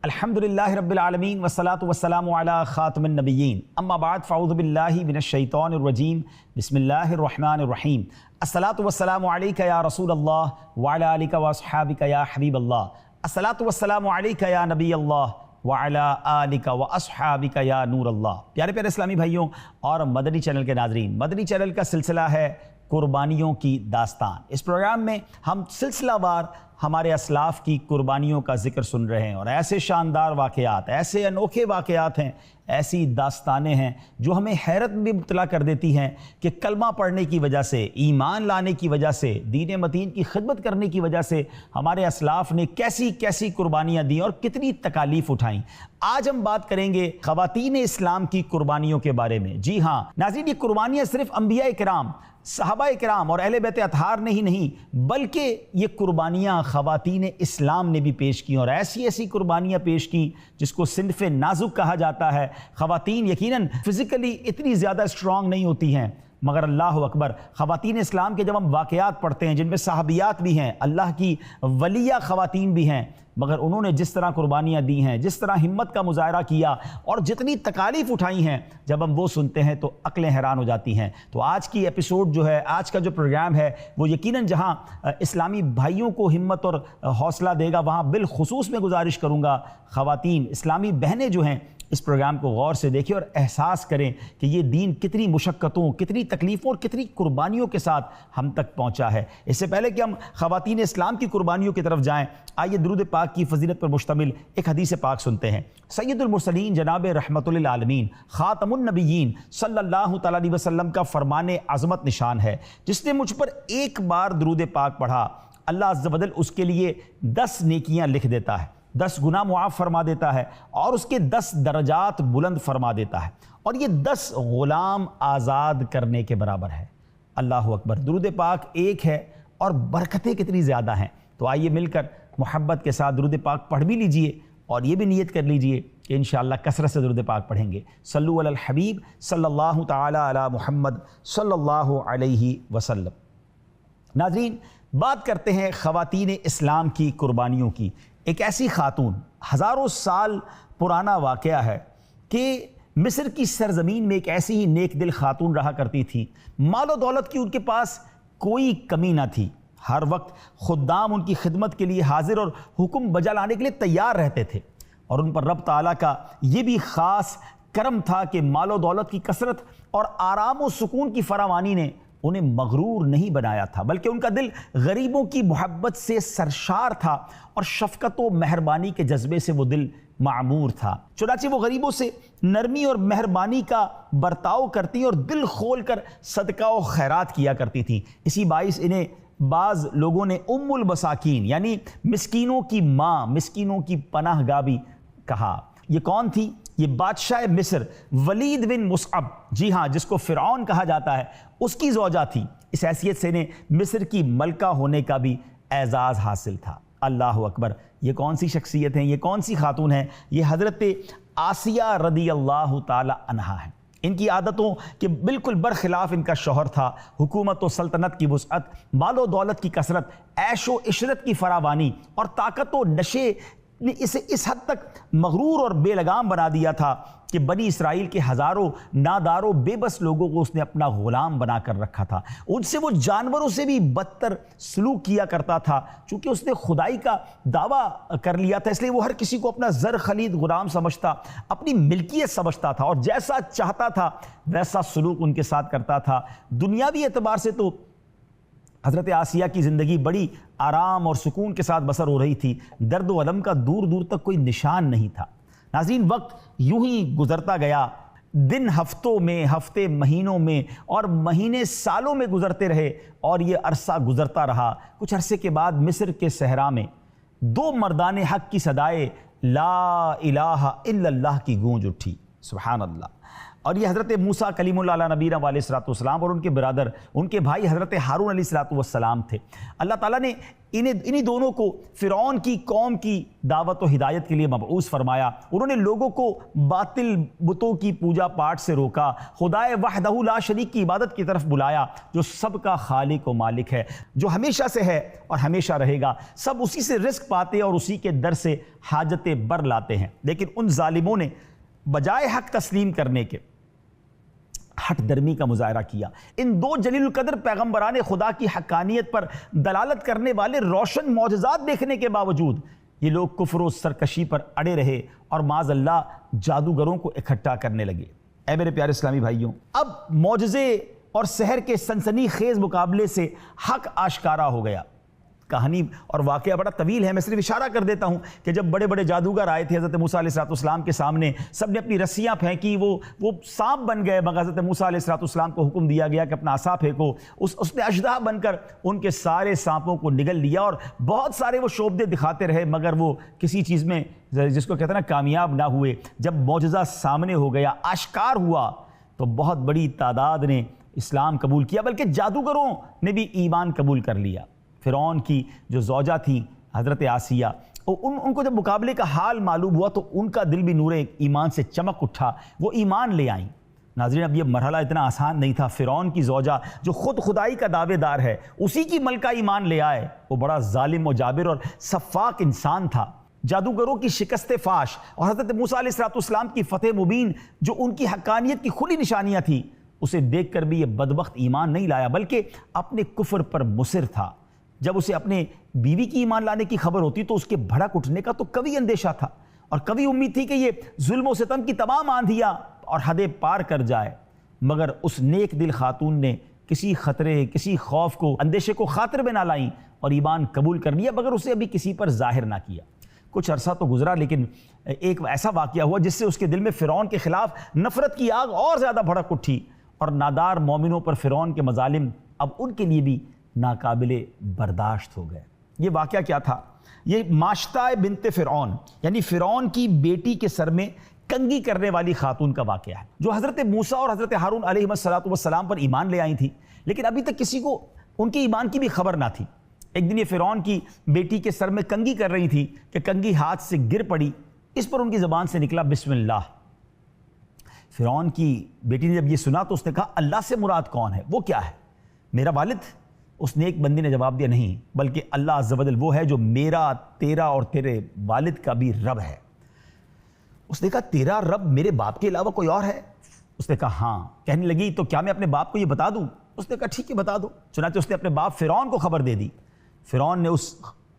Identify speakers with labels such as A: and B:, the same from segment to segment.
A: الحمدللہ رب العالمین والصلاة والسلام علی خاتم النبیین اما بعد فاعوذ باللہ من الشیطان الرجیم بسم اللہ الرحمن الرحیم الصلاة والسلام علیک یا رسول اللہ وعلی آلک واصحابک یا حبیب اللہ الصلاة والسلام علیک یا نبی اللہ وعلی آلک واصحابک یا نور اللہ۔ پیارے پیارے اسلامی بھائیوں اور مدنی چینل کے ناظرین، مدنی چینل کا سلسلہ ہے قربانیوں کی داستان۔ اس پروگرام میں ہم سلسلہ وار ہمارے اسلاف کی قربانیوں کا ذکر سن رہے ہیں، اور ایسے شاندار واقعات، ایسے انوکھے واقعات ہیں، ایسی داستانیں ہیں جو ہمیں حیرت میں مبتلا کر دیتی ہیں کہ کلمہ پڑھنے کی وجہ سے، ایمان لانے کی وجہ سے، دین متین کی خدمت کرنے کی وجہ سے ہمارے اسلاف نے کیسی کیسی قربانیاں دیں اور کتنی تکالیف اٹھائیں۔ آج ہم بات کریں گے خواتین اسلام کی قربانیوں کے بارے میں۔ جی ہاں ناظرین، یہ قربانیاں صرف انبیاء کرام، صحابہ کرام اور اہل بیت اطہار نے ہی نہیں، بلکہ یہ قربانیاں خواتین اسلام نے بھی پیش کی، اور ایسی ایسی قربانیاں پیش کی جس کو صنف نازک کہا جاتا ہے۔ خواتین یقیناً فزیکلی اتنی زیادہ اسٹرانگ نہیں ہوتی ہیں، مگر اللہ اکبر، خواتین اسلام کے جب ہم واقعات پڑھتے ہیں جن میں صحابیات بھی ہیں، اللہ کی ولیہ خواتین بھی ہیں، مگر انہوں نے جس طرح قربانیاں دی ہیں، جس طرح ہمت کا مظاہرہ کیا اور جتنی تکالیف اٹھائی ہیں، جب ہم وہ سنتے ہیں تو عقلیں حیران ہو جاتی ہیں۔ تو آج کی ایپیسوڈ جو ہے، آج کا جو پروگرام ہے، وہ یقیناً جہاں اسلامی بھائیوں کو ہمت اور حوصلہ دے گا، وہاں بالخصوص میں گزارش کروں گا خواتین اسلامی بہنیں جو ہیں اس پروگرام کو غور سے دیکھیں اور احساس کریں کہ یہ دین کتنی مشقتوں، کتنی تکلیفوں اور کتنی قربانیوں کے ساتھ ہم تک پہنچا ہے۔ اس سے پہلے کہ ہم خواتین اسلام کی قربانیوں کی طرف جائیں، آئیے درود پاک کی فضیلت پر مشتمل ایک حدیث پاک سنتے ہیں۔ سید المرسلین جناب رحمت للعالمین خاتم النبیین صلی اللہ تعالیٰ علیہ وسلم کا فرمان عظمت نشان ہے، جس نے مجھ پر ایک بار درود پاک پڑھا، اللہ عز و جل اس کے لیے 10 نیکیاں لکھ دیتا ہے، 10 گناہ معاف فرما دیتا ہے، اور اس کے 10 درجات بلند فرما دیتا ہے، اور یہ 10 غلام آزاد کرنے کے برابر ہے۔ اللہ اکبر، درود پاک ایک ہے اور برکتیں کتنی زیادہ ہیں۔ تو آئیے مل کر محبت کے ساتھ درود پاک پڑھ بھی لیجئے، اور یہ بھی نیت کر لیجئے کہ انشاءاللہ کثرت سے درود پاک پڑھیں گے۔ صلو علی الحبیب صلی اللہ تعالی علی محمد صلی اللہ علیہ وسلم۔ ناظرین، بات کرتے ہیں خواتین اسلام کی قربانیوں کی۔ ایک ایسی خاتون، ہزاروں سال پرانا واقعہ ہے کہ مصر کی سرزمین میں ایک ایسی ہی نیک دل خاتون رہا کرتی تھی۔ مال و دولت کی ان کے پاس کوئی کمی نہ تھی، ہر وقت خدام ان کی خدمت کے لیے حاضر اور حکم بجا لانے کے لیے تیار رہتے تھے، اور ان پر رب تعالیٰ کا یہ بھی خاص کرم تھا کہ مال و دولت کی کثرت اور آرام و سکون کی فراوانی نے انہیں مغرور نہیں بنایا تھا، بلکہ ان کا دل غریبوں کی محبت سے سرشار تھا، اور شفقت و مہربانی کے جذبے سے وہ دل معمور تھا۔ چنانچہ وہ غریبوں سے نرمی اور مہربانی کا برتاؤ کرتی اور دل کھول کر صدقہ و خیرات کیا کرتی تھی۔ اسی باعث انہیں بعض لوگوں نے ام المساکین یعنی مسکینوں کی ماں، مسکینوں کی پناہ گاہ بھی کہا۔ یہ کون تھی؟ یہ بادشاہ مصر ولید بن مصعب، جی ہاں، جس کو فرعون کہا جاتا ہے، اس کی زوجہ تھی۔ اس حیثیت سے انہیں مصر کی ملکہ ہونے کا بھی اعزاز حاصل تھا۔ اللہ اکبر، یہ کون سی شخصیت ہیں، یہ کون سی خاتون ہیں؟ یہ حضرت آسیہ رضی اللہ تعالی عنہا ہیں۔ ان کی عادتوں کے بالکل برخلاف ان کا شوہر تھا۔ حکومت و سلطنت کی وسعت، مال و دولت کی کثرت، عیش و عشرت کی فراوانی اور طاقت و نشے نے اسے اس حد تک مغرور اور بے لگام بنا دیا تھا کہ بنی اسرائیل کے ہزاروں ناداروں بے بس لوگوں کو اس نے اپنا غلام بنا کر رکھا تھا۔ ان سے وہ جانوروں سے بھی بدتر سلوک کیا کرتا تھا، چونکہ اس نے خدائی کا دعویٰ کر لیا تھا، اس لیے وہ ہر کسی کو اپنا زر خلید غلام سمجھتا، اپنی ملکیت سمجھتا تھا، اور جیسا چاہتا تھا ویسا سلوک ان کے ساتھ کرتا تھا۔ دنیاوی اعتبار سے تو حضرت آسیہ کی زندگی بڑی آرام اور سکون کے ساتھ بسر ہو رہی تھی، درد و الم کا دور دور تک کوئی نشان نہیں تھا۔ ناظرین، وقت یوں ہی گزرتا گیا، دن ہفتوں میں، ہفتے مہینوں میں، اور مہینے سالوں میں گزرتے رہے، اور یہ عرصہ گزرتا رہا۔ کچھ عرصے کے بعد مصر کے صحرا میں 2 مردان حق کی صدائے لا الہ الا اللہ کی گونج اٹھی، سبحان اللہ، اور یہ حضرت موسیٰ کلیم اللہ علیہ نبینا علیہ الصلوۃ والسلام اور ان کے برادر، ان کے بھائی حضرت ہارون علیہ الصلوۃ والسلام تھے۔ اللہ تعالیٰ نے انہی دونوں کو فرعون کی قوم کی دعوت و ہدایت کے لیے مبعوث فرمایا۔ انہوں نے لوگوں کو باطل بتوں کی پوجا پاٹ سے روکا، خدائے وحدہ لا شریک کی عبادت کی طرف بلایا، جو سب کا خالق و مالک ہے، جو ہمیشہ سے ہے اور ہمیشہ رہے گا۔ سب اسی سے رزق پاتے اور اسی کے در سے حاجتیں بر لاتے ہیں، لیکن ان ظالموں نے بجائے حق تسلیم کرنے کے ہٹ درمی کا مظاہرہ کیا۔ ان دو جلیل القدر پیغمبران خدا کی حقانیت پر دلالت کرنے والے روشن معجزات دیکھنے کے باوجود یہ لوگ کفر و سرکشی پر اڑے رہے اور معاذ اللہ جادوگروں کو اکٹھا کرنے لگے۔ اے میرے پیارے اسلامی بھائیوں، اب معجزے اور سحر کے سنسنی خیز مقابلے سے حق آشکارا ہو گیا۔ کہانی اور واقعہ بڑا طویل ہے، میں صرف اشارہ کر دیتا ہوں کہ جب بڑے بڑے جادوگر آئے تھے حضرت موسیٰ علیہ السلام کے سامنے، سب نے اپنی رسیاں پھینکی، وہ سانپ بن گئے، مگر حضرت موسیٰ علیہ السلام کو حکم دیا گیا کہ اپنا عصا پھینکو۔ اس نے اژدہا بن کر ان کے سارے سانپوں کو نگل لیا، اور بہت سارے وہ شعبدے دکھاتے رہے مگر وہ کسی چیز میں جس کو کہتے ہیں نا کامیاب نہ ہوئے۔ جب معجزہ سامنے ہو گیا، آشکار ہوا، تو بہت بڑی تعداد نے اسلام قبول کیا، بلکہ جادوگروں نے بھی ایمان قبول کر لیا۔ فرعون کی جو زوجہ تھیں حضرت آسیہ، ان کو جب مقابلے کا حال معلوم ہوا تو ان کا دل بھی نور ایمان سے چمک اٹھا، وہ ایمان لے آئیں۔ ناظرین، اب یہ مرحلہ اتنا آسان نہیں تھا۔ فرعون کی زوجہ جو خود خدائی کا دعوے دار ہے، اسی کی ملکہ ایمان لے آئے۔ وہ بڑا ظالم و جابر اور سفاک انسان تھا۔ جادوگروں کی شکست فاش اور حضرت موسیٰ علیہ السلام کی فتح مبین جو ان کی حقانیت کی کھلی نشانیاں تھیں، اسے دیکھ کر بھی یہ بدبخت ایمان نہیں لایا، بلکہ اپنے کفر پر مصر تھا۔ جب اسے اپنے بیوی کی ایمان لانے کی خبر ہوتی تو اس کے بھڑک اٹھنے کا تو کبھی اندیشہ تھا، اور کبھی امید تھی کہ یہ ظلم و ستم کی تمام آندھیاں اور حدیں پار کر جائے، مگر اس نیک دل خاتون نے کسی خطرے، کسی خوف کو، اندیشے کو خاطر میں نہ لائیں اور ایمان قبول کر لیا، مگر اسے ابھی کسی پر ظاہر نہ کیا۔ کچھ عرصہ تو گزرا، لیکن ایک ایسا واقعہ ہوا جس سے اس کے دل میں فرعون کے خلاف نفرت کی آگ اور زیادہ بھڑک اٹھی، اور نادار مومنوں پر فرعون کے مظالم اب ان کے لیے بھی ناقابل برداشت ہو گئے۔ یہ واقعہ کیا تھا؟ یہ ماشطہ بنت فرعون، یعنی فرعون کی بیٹی کے سر میں کنگھی کرنے والی خاتون کا واقعہ ہے، جو حضرت موسیٰ اور حضرت ہارون علیہ السلام پر ایمان لے آئی تھی، لیکن ابھی تک کسی کو ان کے ایمان کی بھی خبر نہ تھی۔ ایک دن یہ فرعون کی بیٹی کے سر میں کنگھی کر رہی تھی کہ کنگھی ہاتھ سے گر پڑی، اس پر ان کی زبان سے نکلا بسم اللہ۔ فرعون کی بیٹی نے جب یہ سنا تو اس نے کہا اللہ سے مراد کون ہے، وہ کیا ہے؟ میرا والد؟ اس نیک بندی نے جواب دیا نہیں، بلکہ اللہ عز و جل وہ ہے جو میرا، تیرا اور تیرے والد کا بھی رب ہے۔ اس نے کہا تیرا رب میرے باپ کے علاوہ کوئی اور ہے؟ اس نے کہا ہاں۔ کہنے لگی تو کیا میں اپنے باپ کو یہ بتا دوں؟ اس نے کہا ٹھیک ہے بتا دو۔ چنانچہ اس نے اپنے باپ فرعون کو خبر دے دی۔ فرعون نے اس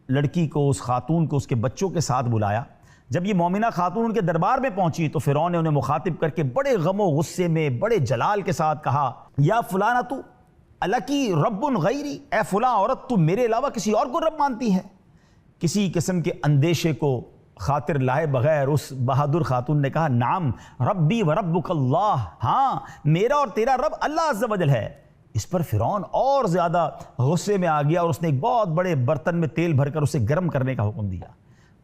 A: لڑکی کو، اس خاتون کو اس کے بچوں کے ساتھ بلایا۔ جب یہ مومنہ خاتون ان کے دربار میں پہنچی تو فرعون نے انہیں مخاطب کر کے بڑے غم و غصے میں، بڑے جلال کے ساتھ کہا یا فلانہ تو الکی رب غیری، اے فلاں عورت تو میرے علاوہ کسی اور کو رب مانتی ہے؟ کسی قسم کے اندیشے کو خاطر لائے بغیر اس بہادر خاتون نے کہا نعم ربی و ربک اللہ، ہاں میرا اور تیرا رب اللہ عز و جل ہے۔ اس پر فرعون اور زیادہ غصے میں آ گیا اور اس نے ایک بہت بڑے برتن میں تیل بھر کر اسے گرم کرنے کا حکم دیا،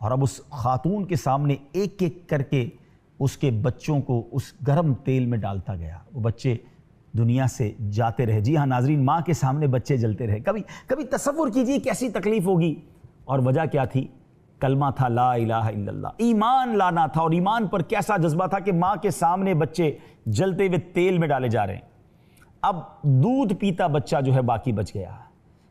A: اور اب اس خاتون کے سامنے ایک ایک کر کے اس کے بچوں کو اس گرم تیل میں ڈالتا گیا۔ وہ بچے دنیا سے جاتے رہے۔ جی ہاں ناظرین، ماں کے سامنے بچے جلتے رہے۔ کبھی تصور کیجئے کیسی تکلیف ہوگی، اور وجہ کیا تھی؟ کلمہ تھا لا الہ الا اللہ، ایمان لانا تھا، اور ایمان پر کیسا جذبہ تھا کہ ماں کے سامنے بچے جلتے ہوئے تیل میں ڈالے جا رہے ہیں۔ اب دودھ پیتا بچہ جو ہے باقی بچ گیا۔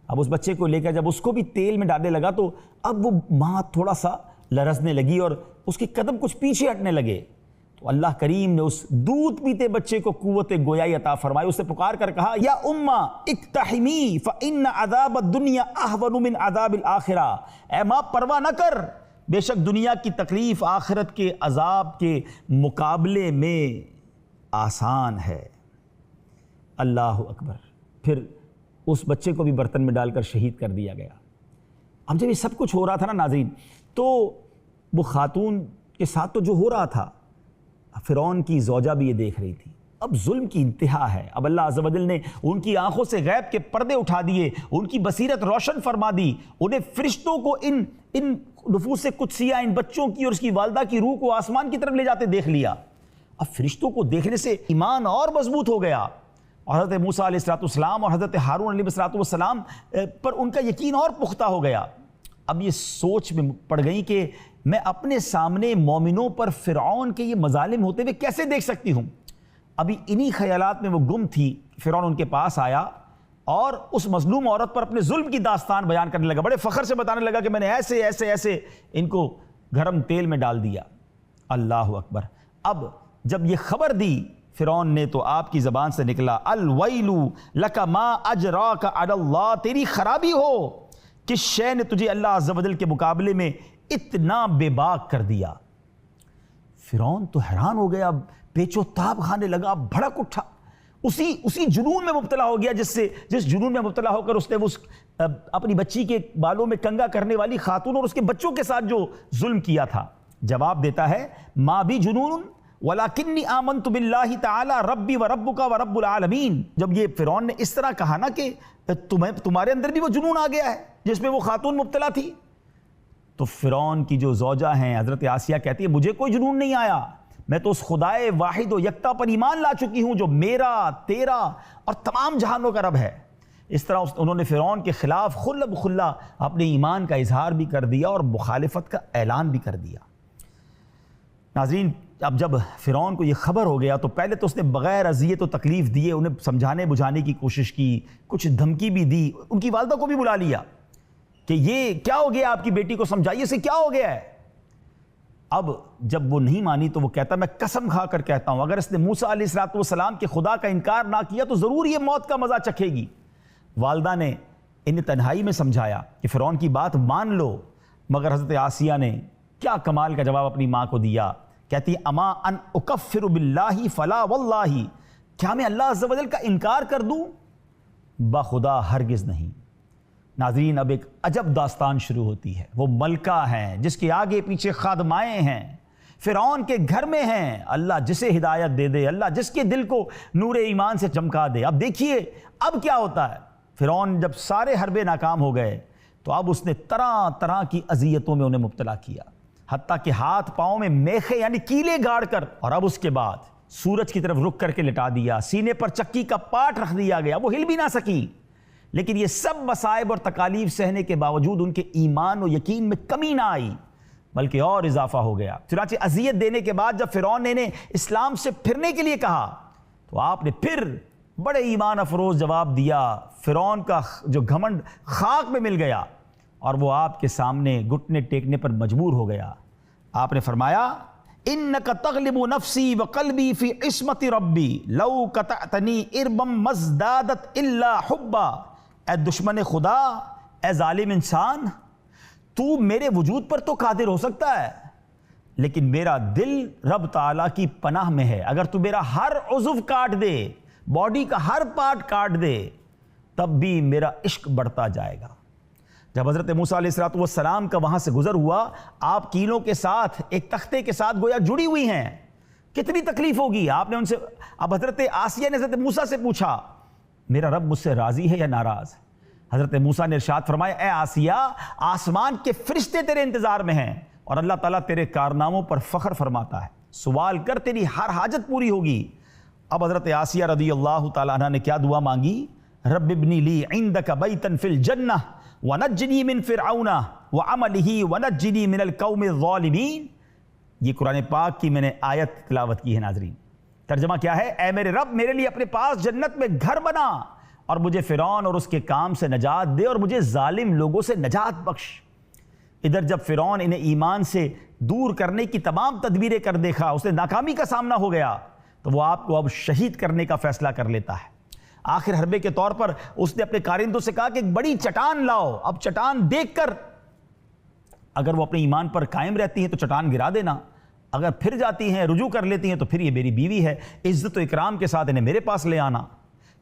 A: اب اس بچے کو لے کر جب اس کو بھی تیل میں ڈالنے لگا تو اب وہ ماں تھوڑا سا لرزنے لگی اور اس کے قدم کچھ پیچھے ہٹنے لگے، تو اللہ کریم نے اس دودھ پیتے بچے کو قوت گویائی عطا فرمائی۔ اسے پکار کر کہا یا اماں اقتحمی فإن عذاب الدنیا اہون من عذاب الآخرہ، اے ماں پرواہ نہ کر، بے شک دنیا کی تکلیف آخرت کے عذاب کے مقابلے میں آسان ہے۔ اللہ اکبر۔ پھر اس بچے کو بھی برتن میں ڈال کر شہید کر دیا گیا۔ اب جب یہ سب کچھ ہو رہا تھا نا ناظرین، تو وہ خاتون کے ساتھ تو جو ہو رہا تھا، فرعون کی زوجہ بھی یہ دیکھ رہی تھی۔ اب ظلم کی انتہا ہے۔ اب اللہ عز و جل نے ان کی آنکھوں سے غیب کے پردے اٹھا دیے، ان کی بصیرت روشن فرما دی، انہیں فرشتوں کو ان نفوس قدسیہ، ان بچوں کی اور اس کی والدہ کی روح کو آسمان کی طرف لے جاتے دیکھ لیا، اب فرشتوں کو دیکھنے سے ایمان اور مضبوط ہو گیا، اور حضرت موسیٰ علیہ السلام اور حضرت ہارون علیہ السلام پر ان کا یقین اور پختہ ہو گیا۔ اب یہ سوچ میں پڑ گئی کہ میں اپنے سامنے مومنوں پر فرعون کے یہ مظالم ہوتے ہوئے کیسے دیکھ سکتی ہوں۔ ابھی انہی خیالات میں وہ گم تھی، فرعون ان کے پاس آیا اور اس مظلوم عورت پر اپنے ظلم کی داستان بیان کرنے لگا، بڑے فخر سے بتانے لگا کہ میں نے ایسے ایسے ایسے ان کو گرم تیل میں ڈال دیا۔ اللہ اکبر! اب جب یہ خبر دی فرعون نے تو آپ کی زبان سے نکلا الویل لک ما اجراک علی اللہ، تیری خرابی ہو، کس شے نے تجھے اللہ عز و جل کے مقابلے میں اتنا بے باک کر دیا۔ فرعون تو حیران ہو گیا، پیچ و تاب کھانے لگا، بھڑک اٹھا، اسی جنون میں مبتلا ہو گیا جس جنون میں مبتلا ہو کر اس نے اپنی بچی کے بالوں میں کنگا کرنے والی خاتون اور اس کے بچوں کے ساتھ جو ظلم کیا تھا۔ جواب دیتا ہے ما بی جنون وَلَكِنِّي آمَنْتُ بِاللَّهِ تَعَالَى رَبِّي وَرَبُّكَ وَرَبُّ الْعَالَمِينَ۔ جب یہ فرعون نے اس طرح کہا نا کہ تمہارے اندر بھی وہ جنون آ گیا ہے جس میں وہ خاتون مبتلا تھی، تو فرعون کی جو زوجہ ہیں حضرت آسیہ کہتی ہے مجھے کوئی جنون نہیں آیا، میں تو اس خدائے واحد و یکتا پر ایمان لا چکی ہوں جو میرا، تیرا اور تمام جہانوں کا رب ہے۔ اس طرح انہوں نے فرعون کے خلاف خلا بخلا اپنے ایمان کا اظہار بھی کر دیا اور مخالفت کا اعلان بھی کر دیا۔ ناظرین، اب جب فرعون کو یہ خبر ہو گیا تو پہلے تو اس نے بغیر اذیت و تکلیف دیے انہیں سمجھانے بجھانے کی کوشش کی، کچھ دھمکی بھی دی، ان کی والدہ کو بھی بلا لیا کہ یہ کیا ہو گیا، آپ کی بیٹی کو سمجھائیے اسے کیا ہو گیا ہے۔ اب جب وہ نہیں مانی تو وہ کہتا میں قسم کھا کر کہتا ہوں اگر اس نے موسیٰ علیہ السلام کے خدا کا انکار نہ کیا تو ضرور یہ موت کا مزہ چکھے گی۔ والدہ نے انہیں تنہائی میں سمجھایا کہ فرعون کی بات مان لو، مگر حضرت آسیہ نے کیا کمال کا جواب اپنی ماں کو دیا، کہتی اما ان اکفر باللہ فلا واللہ، کیا میں اللہ عز و جل کا انکار کر دوں؟ بخدا ہرگز نہیں۔ ناظرین، اب ایک عجب داستان شروع ہوتی ہے۔ وہ ملکہ ہیں جس کے آگے پیچھے خادمائیں ہیں، فرعون کے گھر میں ہیں، اللہ جسے ہدایت دے دے، اللہ جس کے دل کو نور ایمان سے چمکا دے۔ اب دیکھیے اب کیا ہوتا ہے۔ فرعون جب سارے حربے ناکام ہو گئے تو اب اس نے طرح طرح کی اذیتوں میں انہیں مبتلا کیا، حتیٰ کہ ہاتھ پاؤں میں میخے یعنی کیلے گاڑ کر، اور اب اس کے بعد سورج کی طرف رخ کر کے لٹا دیا، سینے پر چکی کا پاٹ رکھ دیا گیا، وہ ہل بھی نہ سکی۔ لیکن یہ سب مصائب اور تکالیف سہنے کے باوجود ان کے ایمان و یقین میں کمی نہ آئی بلکہ اور اضافہ ہو گیا۔ چنانچہ اذیت دینے کے بعد جب فرعون نے انہیں اسلام سے پھرنے کے لیے کہا تو آپ نے پھر بڑے ایمان افروز جواب دیا۔ فرعون کا جو گھمنڈ خاک میں مل گیا اور وہ آپ کے سامنے گھٹنے ٹیکنے پر مجبور ہو گیا۔ آپ نے فرمایا انک تغلب نفسی وقلبی فی عصمت ربی لو قطعتنی اربا مزدادت الا حبا۔ اے دشمن خدا، اے ظالم انسان، تو میرے وجود پر تو قادر ہو سکتا ہے لیکن میرا دل رب تعالیٰ کی پناہ میں ہے، اگر تو میرا ہر عضو کاٹ دے، باڈی کا ہر پارٹ کاٹ دے، تب بھی میرا عشق بڑھتا جائے گا۔ جب حضرت موسیٰ علیہ السلام کا وہاں سے گزر ہوا، آپ کیلوں کے ساتھ ایک تختے کے ساتھ گویا جڑی ہوئی ہیں، کتنی تکلیف ہوگی۔ آپ نے ان سے، اب حضرت آسیہ نے حضرت موسیٰ سے پوچھا میرا رب مجھ سے راضی ہے یا ناراض؟ حضرت موسیٰ نے ارشاد فرمایا اے آسیہ، آسمان کے فرشتے تیرے انتظار میں ہیں اور اللہ تعالیٰ تیرے کارناموں پر فخر فرماتا ہے، سوال کر تیری ہر حاجت پوری ہوگی۔ اب حضرت آسیہ رضی اللہ تعالیٰ عنہ نے کیا دعا مانگی؟ رب ابنی لی عندک بیتا فی الجنہ ونجنی من فرعون وعملہ ونجنی من القوم الظالمین۔ یہ قرآن پاک کی میں نے آیت تلاوت کی ہے ناظرین۔ ترجمہ کیا ہے؟ اے میرے رب، میرے لیے اپنے پاس جنت میں گھر بنا اور مجھے فرعون اور اس کے کام سے نجات دے اور مجھے ظالم لوگوں سے نجات بخش۔ ادھر جب فرعون انہیں ایمان سے دور کرنے کی تمام تدبیریں کر دیکھا، اس نے ناکامی کا سامنا ہو گیا، تو وہ آپ کو اب شہید کرنے کا فیصلہ کر لیتا ہے۔ آخر حربے کے طور پر اس نے اپنے کارندوں سے کہا کہ ایک بڑی چٹان لاؤ، اب چٹان دیکھ کر اگر وہ اپنے ایمان پر قائم رہتی ہیں تو چٹان گرا دینا، اگر پھر جاتی ہیں، رجوع کر لیتی ہیں تو پھر یہ میری بیوی ہے، عزت و اکرام کے ساتھ انہیں میرے پاس لے آنا۔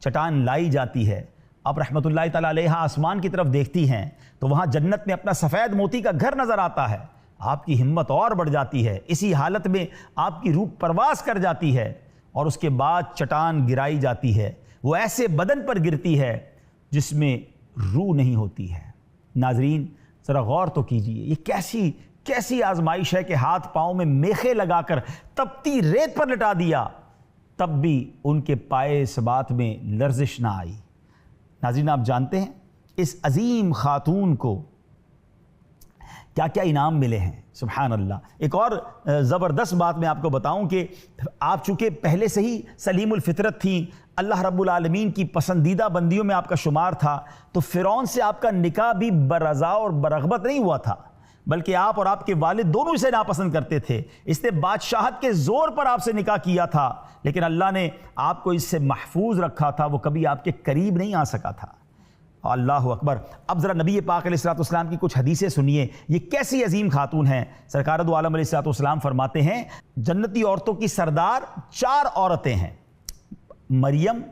A: چٹان لائی جاتی ہے۔ اب رحمت اللہ تعالیٰ علیہ آسمان کی طرف دیکھتی ہیں تو وہاں جنت میں اپنا سفید موتی کا گھر نظر آتا ہے۔ آپ کی ہمت اور بڑھ جاتی ہے، اسی حالت میں آپ کی روح پرواز کر جاتی ہے اور اس کے بعد چٹان گرائی جاتی ہے، وہ ایسے بدن پر گرتی ہے جس میں روح نہیں ہوتی ہے۔ ناظرین ذرا غور تو کیجئے، یہ کیسی کیسی آزمائش ہے کہ ہاتھ پاؤں میں میخے لگا کر تپتی ریت پر لٹا دیا، تب بھی ان کے پائے اس بات میں لرزش نہ آئی۔ ناظرین، آپ جانتے ہیں اس عظیم خاتون کو کیا کیا انعام ملے ہیں، سبحان اللہ۔ ایک اور زبردست بات میں آپ کو بتاؤں کہ آپ چونکہ پہلے سے ہی سلیم الفطرت تھیں، اللہ رب العالمین کی پسندیدہ بندیوں میں آپ کا شمار تھا، تو فرعون سے آپ کا نکاح بھی برضا اور برغبت نہیں ہوا تھا، بلکہ آپ اور آپ کے والد دونوں اسے ناپسند کرتے تھے۔ اس نے بادشاہت کے زور پر آپ سے نکاح کیا تھا، لیکن اللہ نے آپ کو اس سے محفوظ رکھا تھا، وہ کبھی آپ کے قریب نہیں آ سکا تھا۔ اللہ اکبر۔ اب ذرا نبی پاک علیہ الصلوۃ والسلام کی کچھ حدیثیں سنیے، یہ کیسی عظیم خاتون ہیں۔ سرکار دو عالم علیہ الصلوۃ والسلام فرماتے ہیں جنتی عورتوں کی سردار 4 عورتیں ہیں، مریم،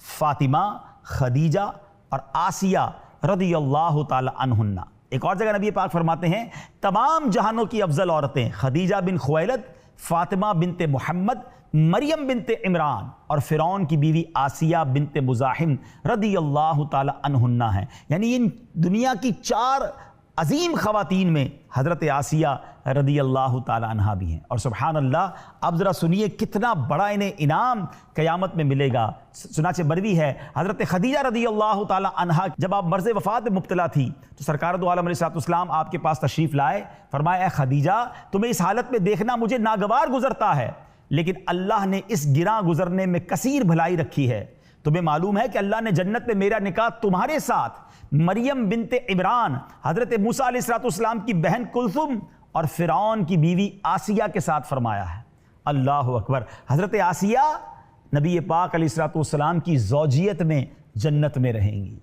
A: فاطمہ، خدیجہ اور آسیہ رضی اللہ تعالی عنہن۔ ایک اور جگہ نبی پاک فرماتے ہیں تمام جہانوں کی افضل عورتیں خدیجہ بن خویلد، فاطمہ بنت محمد، مریم بنت عمران اور فرعون کی بیوی آسیہ بنت مزاحم رضی اللہ تعالی عنہن ہیں۔ یعنی ان دنیا کی 4 عظیم خواتین میں حضرت آسیہ رضی اللہ تعالی عنہا بھی ہیں۔ اور سبحان اللہ، اب ذرا سنیے کتنا بڑا انہیں انعام قیامت میں ملے گا۔ چنانچہ مروی ہے حضرت خدیجہ رضی اللہ تعالی عنہا جب آپ مرض وفات میں مبتلا تھی تو سرکار دو عالم علیہ السلام آپ کے پاس تشریف لائے، فرمایا اے خدیجہ تمہیں اس حالت میں دیکھنا مجھے ناگوار گزرتا ہے، لیکن اللہ نے اس گراں گزرنے میں کثیر بھلائی رکھی ہے۔ تمہیں معلوم ہے کہ اللہ نے جنت میں میرا نکاح تمہارے ساتھ مریم بنت عمران حضرت موسیٰ علیہ السلام کی بہن کلثوم اور فرعون کی بیوی آسیہ کے ساتھ فرمایا ہے۔ اللہ اکبر۔ حضرت آسیہ نبی پاک علیہ السلام کی زوجیت میں جنت میں رہیں گی۔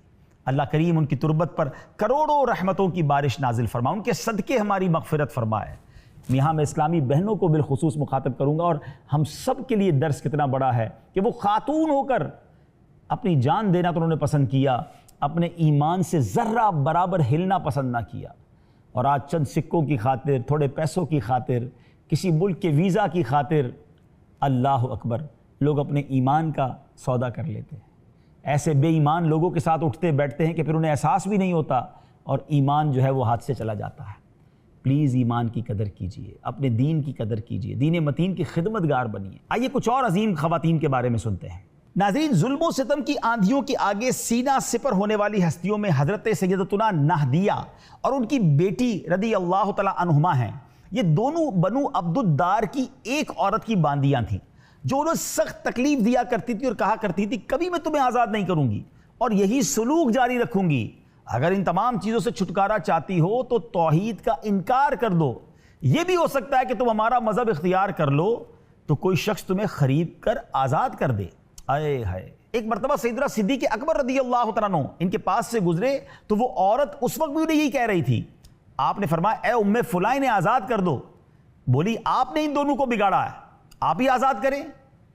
A: اللہ کریم ان کی تربت پر کروڑوں رحمتوں کی بارش نازل فرمائے، ان کے صدقے ہماری مغفرت فرمائے۔ یہاں میں اسلامی بہنوں کو بالخصوص مخاطب کروں گا، اور ہم سب کے لیے درس کتنا بڑا ہے کہ وہ خاتون ہو کر اپنی جان دینا تو انہوں نے پسند کیا، اپنے ایمان سے ذرہ برابر ہلنا پسند نہ کیا، اور آج چند سکوں کی خاطر، تھوڑے پیسوں کی خاطر، کسی ملک کے ویزا کی خاطر، اللہ اکبر، لوگ اپنے ایمان کا سودا کر لیتے ہیں۔ ایسے بے ایمان لوگوں کے ساتھ اٹھتے بیٹھتے ہیں کہ پھر انہیں احساس بھی نہیں ہوتا اور ایمان جو ہے وہ ہاتھ سے چلا جاتا ہے۔ پلیز ایمان کی قدر کیجئے، اپنے دین کی قدر کیجئے، دین متین کی خدمتگار بنیے۔ آئیے کچھ اور عظیم خواتین کے بارے میں سنتے ہیں۔ ناظرین، ظلم و ستم کی آندھیوں کے آگے سینہ سپر ہونے والی ہستیوں میں حضرت سیدتنا نہدیہ اور ان کی بیٹی رضی اللہ تعالی عنہما ہیں۔ یہ دونوں بنو عبد الدار کی ایک عورت کی باندیاں تھیں جو انہیں سخت تکلیف دیا کرتی تھی اور کہا کرتی تھی کبھی میں تمہیں آزاد نہیں کروں گی اور یہی سلوک جاری رکھوں گی۔ اگر ان تمام چیزوں سے چھٹکارا چاہتی ہو تو توحید کا انکار کر دو۔ یہ بھی ہو سکتا ہے کہ تم ہمارا مذہب اختیار کر لو تو کوئی شخص تمہیں خرید کر آزاد کر دے۔ آئے ہائے۔ ایک مرتبہ سیدنا صدیق اکبر رضی اللہ تعالیٰ عنہ ان کے پاس سے گزرے تو وہ عورت اس وقت بھی یہی کہہ رہی تھی۔ آپ نے فرمایا اے ام فلاں انہیں آزاد کر دو۔ بولی آپ نے ان دونوں کو بگاڑا ہے، آپ ہی آزاد کریں۔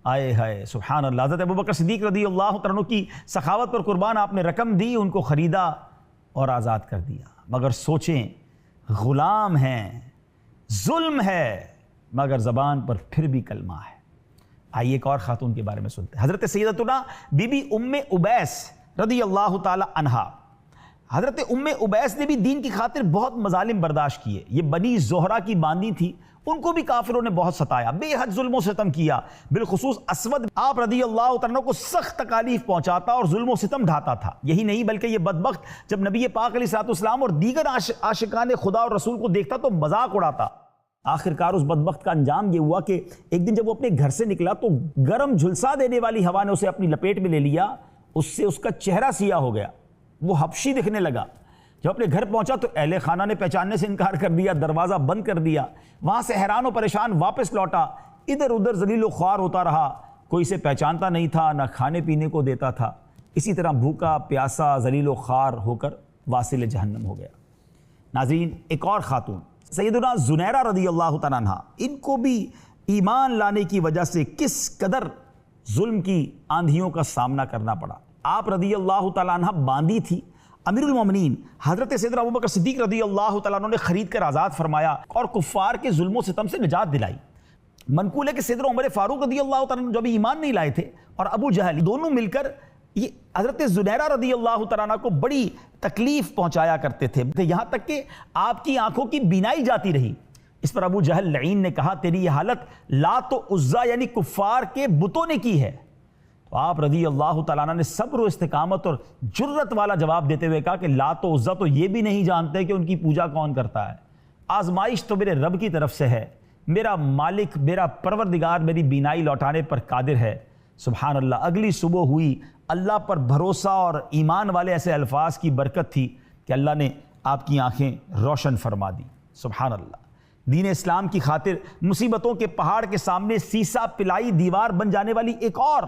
A: آئے ہائے، سبحان اللہ۔ حضرت ابوبکر صدیق رضی اللہ تعالیٰ عنہ کی سخاوت پر قربان، آپ نے رقم دی، ان کو خریدا اور آزاد کر دیا۔ مگر سوچیں، غلام ہیں، ظلم ہے، مگر زبان پر پھر بھی کلمہ ہے۔ آئیے ایک اور خاتون کے بارے میں سنتے ہیں۔ حضرت سیدتنا بی بی ام ابیس رضی اللہ تعالی عنہا۔ حضرت ام ابیس نے بھی دین کی خاطر بہت مظالم برداشت کیے۔ یہ بنی زہرہ کی باندی تھی، ان کو بھی کافروں نے بہت ستایا، بے حد ظلم و ستم کیا۔ بالخصوص اسود آپ رضی اللہ تعالیٰ کو سخت تکالیف پہنچاتا اور ظلم و ستم ڈھاتا تھا۔ یہی نہیں بلکہ یہ بدبخت جب نبی پاک علیہ السلام اور دیگر عاشقان خدا اور رسول کو دیکھتا تو مذاق اڑاتا۔ آخرکار اس بدبخت کا انجام یہ ہوا کہ ایک دن جب وہ اپنے گھر سے نکلا تو گرم جھلسا دینے والی ہوا نے اسے اپنی لپیٹ میں لے لیا، اس سے اس کا چہرہ سیاہ ہو گیا، وہ حبشی دکھنے لگا۔ جب اپنے گھر پہنچا تو اہل خانہ نے پہچاننے سے انکار کر دیا، دروازہ بند کر دیا۔ وہاں سے حیران و پریشان واپس لوٹا، ادھر ادھر ذلیل و خوار ہوتا رہا، کوئی اسے پہچانتا نہیں تھا، نہ کھانے پینے کو دیتا تھا۔ اسی طرح بھوکا پیاسا ذلیل و خوار ہو کر واصل جہنم ہو گیا۔ ناظرین، ایک اور خاتون سیدنا زنیرہ رضی اللہ تعالیٰ عنہ، ان کو بھی ایمان لانے کی وجہ سے کس قدر ظلم کی آندھیوں کا سامنا کرنا پڑا۔ آپ رضی اللہ تعالیٰ عنہ باندی تھی، امیر المومنین حضرت سیدنا ابوبکر صدیق رضی اللہ تعالیٰ عنہ نے خرید کر آزاد فرمایا اور کفار کے ظلم و ستم سے نجات دلائی۔ منقول ہے کہ سیدنا عمر فاروق رضی اللہ تعالیٰ عنہ جو بھی ایمان نہیں لائے تھے اور ابو جہل دونوں مل کر یہ حضرت زنیرہ رضی اللہ تعالیٰ عنہ کو بڑی تکلیف پہنچایا کرتے تھے، یہاں تک کہ آپ کی آنکھوں کی بینائی جاتی رہی۔ اس پر ابو جہل لعین نے کہا تیری یہ حالت لات و عزا یعنی کفار کے بتوں نے کی ہے۔ تو آپ رضی اللہ تعالیٰ عنہ نے صبر و استقامت اور جرت والا جواب دیتے ہوئے کہا کہ لات و عزا تو یہ بھی نہیں جانتے کہ ان کی پوجا کون کرتا ہے، آزمائش تو میرے رب کی طرف سے ہے، میرا مالک میرا پروردگار میری بینائی لوٹانے پر قادر ہے۔ سبحان اللہ، اگلی صبح ہوئی، اللہ پر بھروسہ اور ایمان والے ایسے الفاظ کی برکت تھی کہ اللہ نے آپ کی آنکھیں روشن فرما دی۔ سبحان اللہ، دین اسلام کی خاطر مصیبتوں کے پہاڑ کے سامنے سیسا پلائی دیوار بن جانے والی ایک اور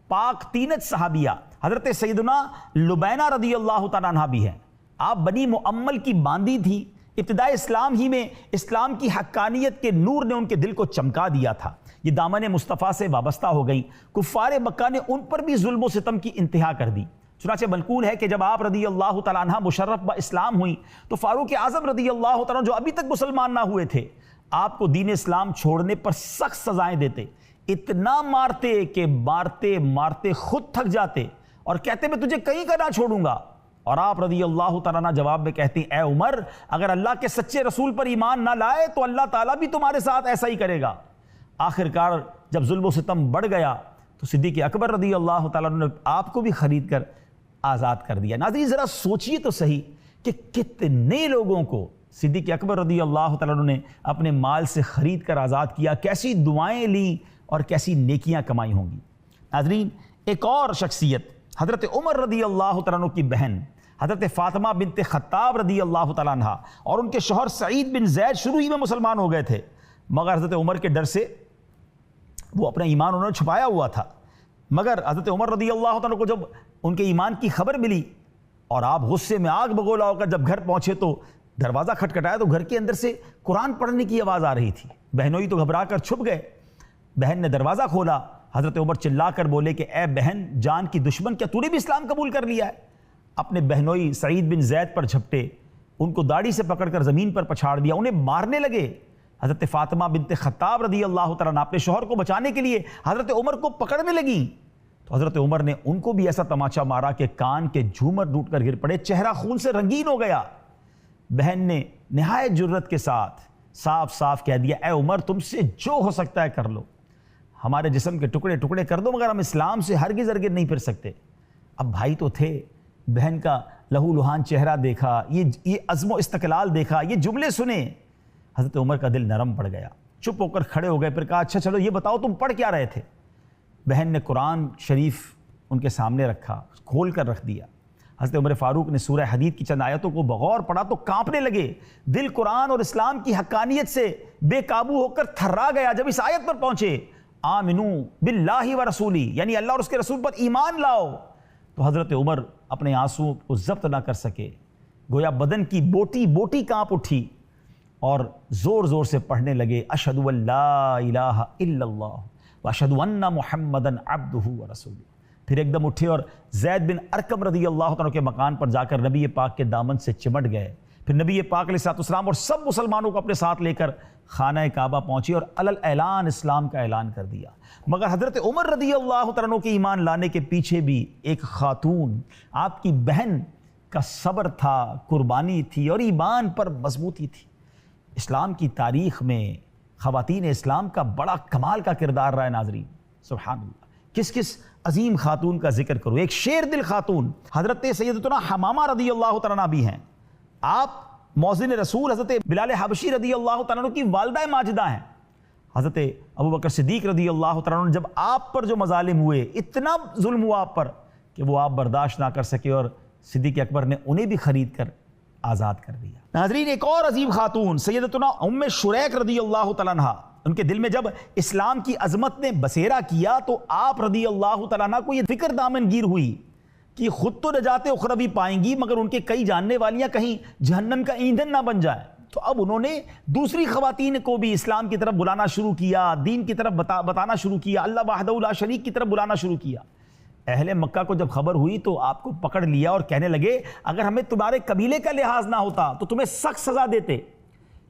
A: پاک تینت صحابیہ حضرت سیدنا لبینہ رضی اللہ تعالیٰ عنہ بھی ہیں۔ آپ بنی معمل کی باندی تھی، ابتدائی اسلام ہی میں اسلام کی حقانیت کے نور نے ان کے دل کو چمکا دیا تھا، یہ دامن مصطفیٰ سے وابستہ ہو گئی۔ کفار مکہ نے ان پر بھی ظلم و ستم کی انتہا کر دی۔ چنانچہ منقول ہے کہ جب آپ رضی اللہ تعالیٰ عنہ مشرف با اسلام ہوئی تو فاروق اعظم رضی اللہ تعالیٰ جو ابھی تک مسلمان نہ ہوئے تھے آپ کو دین اسلام چھوڑنے پر سخت سزائیں دیتے، اتنا مارتے کہ مارتے مارتے خود تھک جاتے اور کہتے میں تجھے کہیں کا نہ چھوڑوں گا، اور آپ رضی اللہ تعالیٰ عنہ جواب میں کہتے ہیں اے عمر اگر اللہ کے سچے رسول پر ایمان نہ لائے تو اللہ تعالیٰ بھی تمہارے ساتھ ایسا ہی کرے گا۔ آخرکار جب ظلم و ستم بڑھ گیا تو صدیق اکبر رضی اللہ تعالیٰ عنہ نے آپ کو بھی خرید کر آزاد کر دیا۔ ناظرین ذرا سوچئے تو صحیح کہ کتنے لوگوں کو صدیق اکبر رضی اللہ تعالیٰ عنہ نے اپنے مال سے خرید کر آزاد کیا، کیسی دعائیں لیں اور کیسی نیکیاں کمائی ہوں گی۔ ناظرین ایک اور شخصیت حضرت عمر رضی اللہ تعالیٰ عنہ کی بہن حضرت فاطمہ بنت خطاب رضی اللہ تعالیٰ عنہ اور ان کے شوہر سعید بن زید شروع ہی میں مسلمان ہو گئے تھے، مگر حضرت عمر کے ڈر سے وہ اپنا ایمان انہوں نے چھپایا ہوا تھا۔ مگر حضرت عمر رضی اللہ تعالیٰ کو جب ان کے ایمان کی خبر ملی اور آپ غصے میں آگ بگولا ہو کر جب گھر پہنچے تو دروازہ کھٹکھٹایا تو گھر کے اندر سے قرآن پڑھنے کی آواز آ رہی تھی۔ بہنوئی تو گھبرا کر چھپ گئے۔ بہن نے دروازہ کھولا، حضرت عمر چلا کر بولے کہ اے بہن جان کی دشمن، کیا تو نے بھی اسلام قبول کر لیا ہے؟ اپنے بہنوئی سعید بن زید پر جھپٹے، ان کو داڑھی سے پکڑ کر زمین پر پچھاڑ دیا، انہیں مارنے لگے۔ حضرت فاطمہ بنت خطاب رضی اللہ تعالیٰ عنہ اپنے شوہر کو بچانے کے لیے حضرت عمر کو پکڑنے لگیں تو حضرت عمر نے ان کو بھی ایسا تماچا مارا کہ کان کے جھومر ٹوٹ کر گر پڑے، چہرہ خون سے رنگین ہو گیا۔ بہن نے نہایت جرت کے ساتھ صاف صاف کہہ دیا اے عمر تم سے جو ہو سکتا ہے کر لو، ہمارے جسم کے ٹکڑے ٹکڑے کر دو مگر ہم اسلام سے ہرگز نہیں پھر سکتے۔ اب بھائی تو تھے، بہن کا لہو لہان چہرہ دیکھا، یہ عزم و استقلال دیکھا، یہ جملے سنے، حضرت عمر کا دل نرم پڑ گیا، چپ ہو کر کھڑے ہو گئے۔ پھر کہا اچھا چلو یہ بتاؤ تم پڑھ کیا رہے تھے؟ بہن نے قرآن شریف ان کے سامنے رکھا، کھول کر رکھ دیا۔ حضرت عمر فاروق نے سورہ حدید کی چند آیتوں کو بغور پڑھا تو کانپنے لگے، دل قرآن اور اسلام کی حقانیت سے بے قابو ہو کر تھرا گیا۔ جب اس آیت پر پہنچے آمنو باللہ و رسولی یعنی اللہ اور اس کے رسول پر ایمان لاؤ، تو حضرت عمر اپنے آنسوں کو ضبط نہ کر سکے، گویا بدن کی بوٹی بوٹی کانپ اٹھی اور زور زور سے پڑھنے لگے اشہد ان لا الہ الا اللہ واشہد ان محمدً عبدہ ورسولہ۔ پھر ایک دم اٹھے اور زید بن ارقم رضی اللہ عنہ کے مکان پر جا کر نبی پاک کے دامن سے چمٹ گئے۔ پھر نبی پاک علیہ السلام اور سب مسلمانوں کو اپنے ساتھ لے کر خانہ کعبہ پہنچے اور علل اعلان اسلام کا اعلان کر دیا۔ مگر حضرت عمر رضی اللہ عنہ کے ایمان لانے کے پیچھے بھی ایک خاتون آپ کی بہن کا صبر تھا، قربانی تھی اور ایمان پر مضبوطی تھی۔ اسلام کی تاریخ میں خواتین اسلام کا بڑا کمال کا کردار رہا ہے۔ ناظرین سبحان اللہ، کس کس عظیم خاتون کا ذکر کرو۔ ایک شیر دل خاتون حضرت سیدتنا حمامہ رضی اللہ تعالیٰ عنہ بھی ہیں۔ آپ مؤذن رسول حضرت بلال حبشی رضی اللہ تعالیٰ عنہ کی والدہ ماجدہ ہیں۔ حضرت ابوبکر صدیق رضی اللہ تعالیٰ عنہ جب آپ پر جو مظالم ہوئے، اتنا ظلم ہوا آپ پر کہ وہ آپ برداشت نہ کر سکے اور صدیق اکبر نے انہیں بھی خرید کر آزاد کر دیا۔ ناظرین ایک اور عظیم خاتون سیدتنا ام شریک رضی اللہ تعالیٰ عنہ، ان کے دل میں جب اسلام کی عظمت نے بسیرا کیا تو آپ رضی اللہ تعالیٰ عنہ کو یہ فکر دامن گیر ہوئی کہ خود تو نجات اخروی پائیں گی مگر ان کے کئی جاننے والیاں کہیں جہنم کا ایندھن نہ بن جائیں۔ تو اب انہوں نے دوسری خواتین کو بھی اسلام کی طرف بلانا شروع کیا، دین کی طرف بتانا شروع کیا، اللہ وحدہ لا شریک کی طرف بلانا شروع کیا۔ اہل مکہ کو جب خبر ہوئی تو آپ کو پکڑ لیا اور کہنے لگے اگر ہمیں تمہارے قبیلے کا لحاظ نہ ہوتا تو تمہیں سخت سزا دیتے،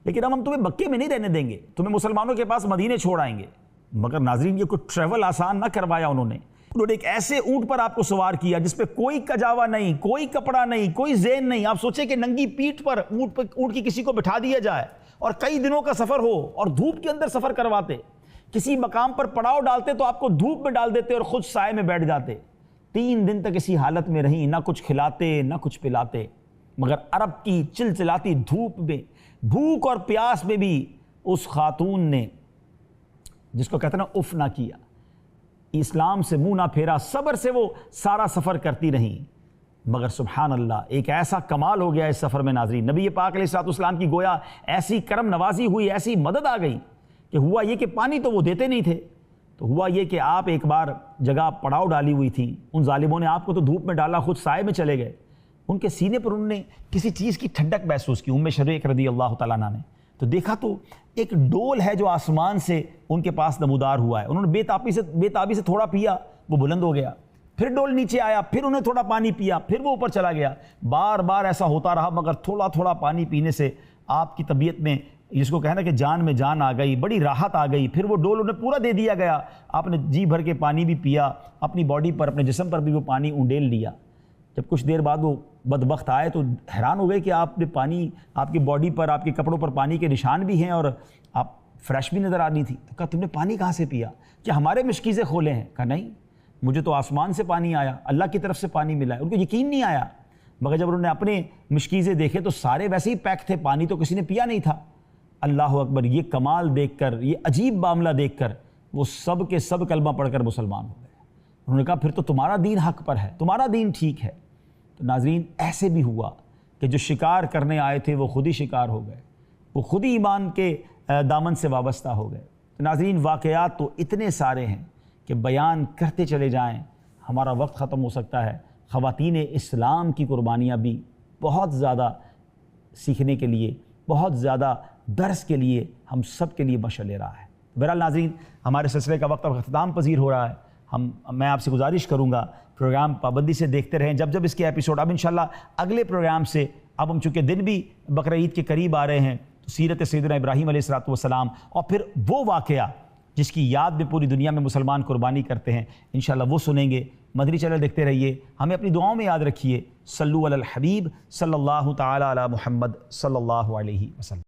A: لیکن اب ہم تمہیں مکے میں نہیں رہنے دیں گے، تمہیں مسلمانوں کے پاس مدینے چھوڑ آئیں گے۔ مگر ناظرین یہ کوئی ٹریول آسان نہ کروایا انہوں نے ایک ایسے اونٹ پر آپ کو سوار کیا جس پہ کوئی کجاوا نہیں، کوئی کپڑا نہیں، کوئی زین نہیں۔ آپ سوچیں کہ ننگی پیٹھ پر اونٹ کی کسی کو بٹھا دیا جائے اور کئی دنوں کا سفر ہو اور دھوپ کے اندر سفر کرواتے، کسی مقام پر پڑاؤ ڈالتے تو آپ کو دھوپ میں ڈال دیتے اور خود سائے میں بیٹھ جاتے۔ 3 دن تک اسی حالت میں رہیں، نہ کچھ کھلاتے نہ کچھ پلاتے، مگر عرب کی چلچلاتی دھوپ میں، بھوک اور پیاس میں بھی اس خاتون نے، جس کو کہتے ہیں نا اف نہ کیا، اسلام سے منہ نہ پھیرا، صبر سے وہ سارا سفر کرتی رہیں۔ مگر سبحان اللہ، ایک ایسا کمال ہو گیا اس سفر میں ناظرین، نبی پاک علیہ السلام کی گویا ایسی کرم نوازی ہوئی، ایسی مدد آ گئی کہ ہوا یہ کہ پانی تو وہ دیتے نہیں تھے، تو ہوا یہ کہ آپ ایک بار جگہ پڑاؤ ڈالی ہوئی تھی، ان ظالموں نے آپ کو تو دھوپ میں ڈالا، خود سائے میں چلے گئے، ان کے سینے پر انہوں نے کسی چیز کی ٹھنڈک محسوس کی، ام شریک رضی اللہ تعالیٰ عنہ نے، تو دیکھا تو ایک ڈول ہے جو آسمان سے ان کے پاس نمودار ہوا ہے، انہوں نے بے تابی سے تھوڑا پیا، وہ بلند ہو گیا، پھر ڈول نیچے آیا، پھر انہیں تھوڑا پانی پیا، پھر وہ اوپر چلا گیا، بار بار ایسا ہوتا رہا، مگر تھوڑا تھوڑا پانی پینے سے آپ کی طبیعت میں، جس کو کہنا کہ جان میں جان آ گئی، بڑی راحت آ گئی، پھر وہ ڈول انہیں پورا دے دیا گیا، آپ نے جی بھر کے پانی بھی پیا، اپنی باڈی پر، اپنے جسم پر بھی وہ پانی انڈیل لیا۔ جب کچھ دیر بعد وہ بدبخت آئے تو حیران ہو گئے کہ آپ نے پانی، آپ کی باڈی پر، آپ کے کپڑوں پر پانی کے نشان بھی ہیں اور آپ فریش بھی نظر آنی تھی، تو کہا تم نے پانی کہاں سے پیا؟ کیا ہمارے مشکیزیں کھولے ہیں؟ کہا نہیں، مجھے تو آسمان سے پانی آیا، اللہ کی طرف سے پانی ملا ہے۔ ان کو یقین نہیں آیا، مگر جب انہوں نے اپنے مشکیزیں دیکھے تو سارے ویسے ہی پیک تھے، پانی تو کسی نے پیا نہیں تھا۔ اللہ اکبر، یہ کمال دیکھ کر، یہ عجیب معاملہ دیکھ کر وہ سب کے سب کلمہ پڑھ کر مسلمان ہو گئے۔ انہوں نے کہا پھر تو تمہارا دین حق پر ہے، تمہارا دین ٹھیک ہے۔ تو ناظرین، ایسے بھی ہوا کہ جو شکار کرنے آئے تھے وہ خود ہی شکار ہو گئے، وہ خود ہی ایمان کے دامن سے وابستہ ہو گئے۔ تو ناظرین، واقعات تو اتنے سارے ہیں کہ بیان کرتے چلے جائیں، ہمارا وقت ختم ہو سکتا ہے۔ خواتین اسلام کی قربانیاں بھی بہت زیادہ سیکھنے کے لیے، بہت زیادہ درس کے لیے، ہم سب کے لیے مشعل راہ ہے۔ بہرحال ناظرین، ہمارے سلسلے کا وقت اب اختتام پذیر ہو رہا ہے۔ میں آپ سے گزارش کروں گا پروگرام پابندی سے دیکھتے رہیں، جب اس کے ایپیسوڈ، اب انشاءاللہ اگلے پروگرام سے، اب ہم چونکہ دن بھی بقرعید کے قریب آ رہے ہیں، تو سیرت سیدنا ابراہیم علیہ السلام اور پھر وہ واقعہ جس کی یاد میں پوری دنیا میں مسلمان قربانی کرتے ہیں، انشاءاللہ وہ سنیں گے۔ مدنی چینل دیکھتے رہیے، ہمیں اپنی دعاؤں میں یاد رکھیے۔ صلو علی الحبیب صلی اللہ تعالی علی محمد صلی اللہ علیہ وسلم۔